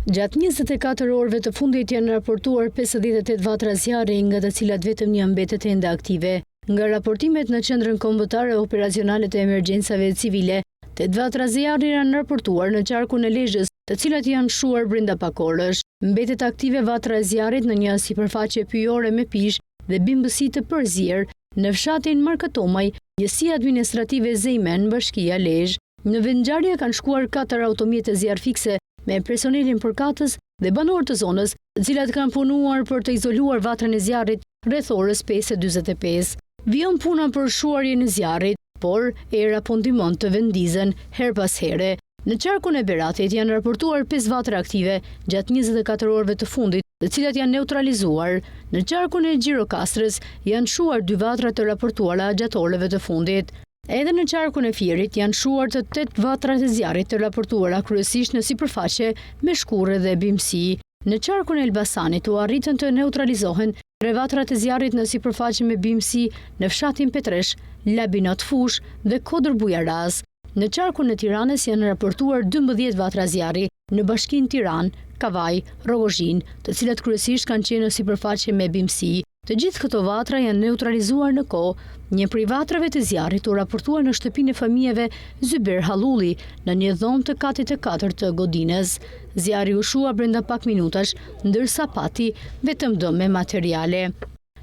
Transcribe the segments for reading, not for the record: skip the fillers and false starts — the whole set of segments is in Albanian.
Gjatë 24 orëve të fundit janë raportuar 58 vatra zjarri, nga të cilat vetëm një mbetet ende aktive. Nga raportimet në Qendrën Kombëtare Operacionale të Emergjencave Civile, 8 vatra zjarri janë raportuar në qarkun e Lezhës, të cilat janë shuar brenda pak orësh. Mbetet aktive vatra e zjarrit në një sipërfaqe pyjore me pishë dhe bimbësi të përzier në fshatin Markatomaj, njësia administrative Zejmen, bashkia Lezhë. Në vendngjarje kanë shkuar 4 automjete zjarr fikse me personelin përkatës dhe banor të zonës, të cilat kanë punuar për të izoluar vatrën e zjarrit rreth orës 5:45. Vijon puna për shuarjen e zjarrit, por era po ndihmon të vendizen her pas here. Në qarkun e Beratit janë raportuar 5 vatra aktive gjatë 24 orëve të fundit, të cilat janë neutralizuar. Në qarkun e Gjirokastrës janë shuar 2 vatra të raportuara gjatë orëve të fundit. Edhe në qarkun e Fierit janë shuar të 8 vatra të zjarrit të raportuara kryesisht në sipërfaqe me shkurrë dhe bimësi. Në qarkun e Elbasanit u arritën të neutralizohen 3 vatra të zjarrit në sipërfaqe me bimësi në fshatin Petresh, Labinot Fush dhe Kodër Bujaraz. Në qarkun e Tiranës janë raportuar 12 vatra zjarri në bashkinë Tiranë, Kavaj, Rogozhin, të cilat kryesisht kanë qenë në sipërfaqe me bimësi. Të gjithë këto vatra janë neutralizuar në kohë. Një prej vatrave të zjarrit u raportuar në shtëpinë e fëmijëve Zyber Hallulli, në një dhomë të katit të 4 të Godinës. Zjarri u shua brenda pak minutash, ndërsa pati vetëm dëme materiale.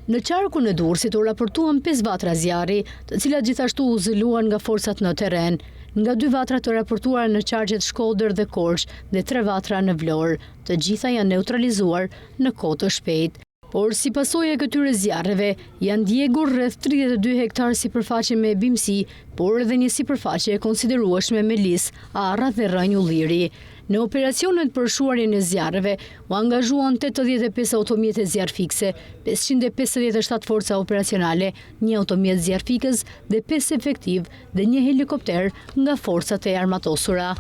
Në qarkun e Durrësit u raportuan 5 vatra zjarri, të cilat gjithashtu u zëluan nga forcat në terren. Nga 2 vatra të raportuara në qarqet Shkodër dhe Korçë dhe 3 vatra në Vlorë. Të gjitha janë neutralizuar në kohë të shpejtë. Por si pasojë e këtyre zjarreve, janë djegur rreth 32 hektar sipërfaqe me bimësi, por edhe një sipërfaqe e konsiderueshme me lis, arra dhe rrënj ulliri. Në operacionet për shuarjen e zjarreve u angazhuan 85 automjete zjarr fikse, 557 forca operacionale, 1 automjet zjarr fikës dhe 5 efektiv dhe 1 helikopter nga forcat e armatosura.